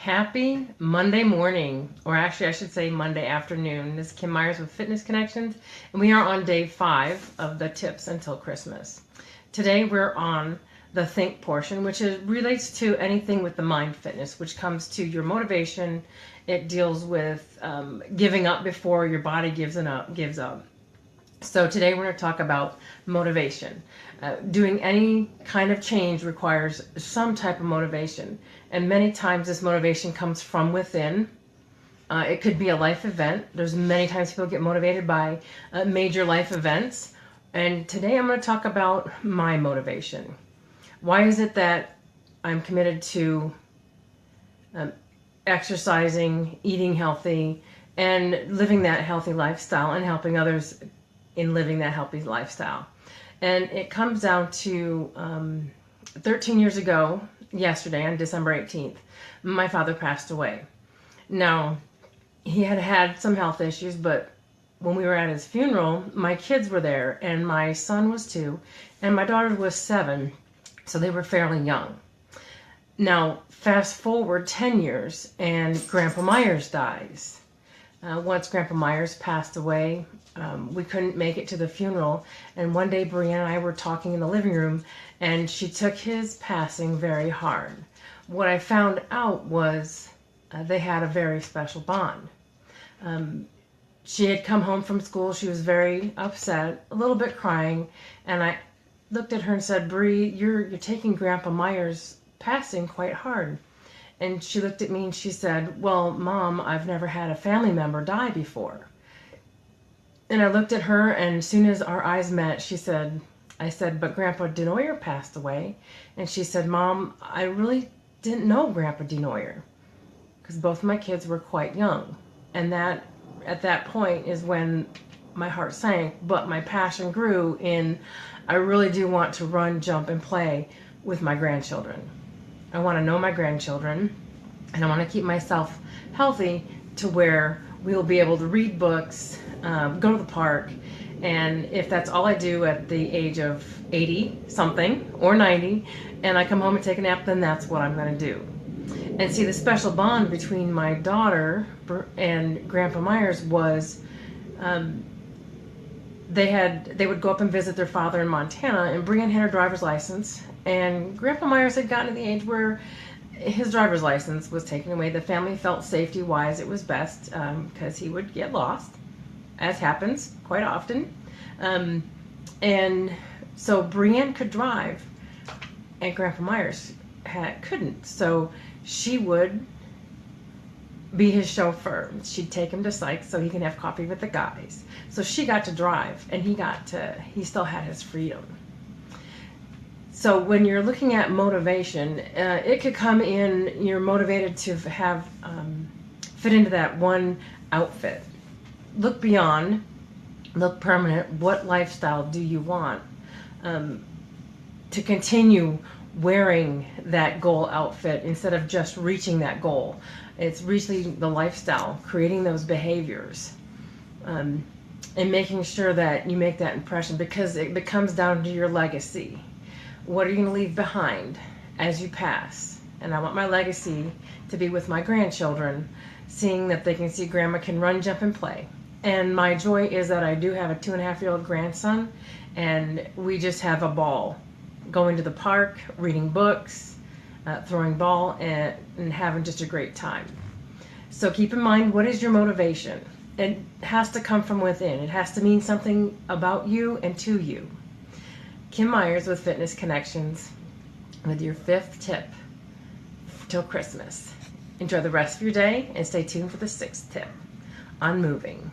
Happy Monday morning, or actually I should say Monday afternoon. This is Kim Myers with Fitness Connections, and we are on day 5 of the Tips Until Christmas. Today we're on the think portion, which relates to anything with the mind fitness, which comes to your motivation. It deals with giving up before your body gives up. So today we're going to talk about motivation. Doing any kind of change requires some type of motivation. And many times this motivation comes from within. It could be a life event. There's many times people get motivated by major life events. And today I'm going to talk about my motivation. Why is it that I'm committed to exercising, eating healthy, and living that healthy lifestyle and helping others in living that healthy lifestyle? And it comes down to 13 years ago, yesterday on December 18th, my father passed away. Now, he had some health issues, but when we were at his funeral, my kids were there, and my son was 2, and my daughter was 7, so they were fairly young. Now, fast forward 10 years, and Grandpa Myers dies. Once Grandpa Myers passed away, we couldn't make it to the funeral, and one day Brianne and I were talking in the living room, and she took his passing very hard. What I found out was they had a very special bond. She had come home from school. She was very upset, a little bit crying, and I looked at her and said, "Bree, you're taking Grandpa Myers' passing quite hard." And she looked at me and she said, "Well, Mom, I've never had a family member die before." And I looked at her, and as soon as our eyes met, I said, "But Grandpa Denoyer passed away." And she said, "Mom, I really didn't know Grandpa Denoyer," because both of my kids were quite young. And that, at that point, is when my heart sank, but my passion grew in, I really do want to run, jump, and play with my grandchildren. I want to know my grandchildren, and I want to keep myself healthy to where we'll be able to read books, go to the park, and if that's all I do at the age of 80 something or 90, and I come home and take a nap, then that's what I'm going to do. And see, the special bond between my daughter and Grandpa Myers was they would go up and visit their father in Montana, and Brianne had her driver's license, and Grandpa Myers had gotten to the age where his driver's license was taken away. The family felt safety-wise it was best because he would get lost, as happens quite often. And so Brianne could drive, and Grandpa Myers couldn't. So she would be his chauffeur. She'd take him to Sykes so he can have coffee with the guys. So she got to drive, and he still had his freedom. So when you're looking at motivation, it could come in, you're motivated to have fit into that one outfit. Look beyond, look permanent. What lifestyle do you want to continue wearing that goal outfit instead of just reaching that goal? It's reaching the lifestyle, creating those behaviors, and making sure that you make that impression, because it comes down to your legacy. What are you going to leave behind as you pass? And I want my legacy to be with my grandchildren, seeing that they can see Grandma can run, jump, and play. And my joy is that I do have a 2.5-year-old grandson, and we just have a ball going to the park, reading books, throwing ball, and having just a great time. So keep in mind, what is your motivation? It has to come from within. It has to mean something about you and to you. Kim Myers with Fitness Connections with your 5th tip till Christmas. Enjoy the rest of your day and stay tuned for the 6th tip on moving.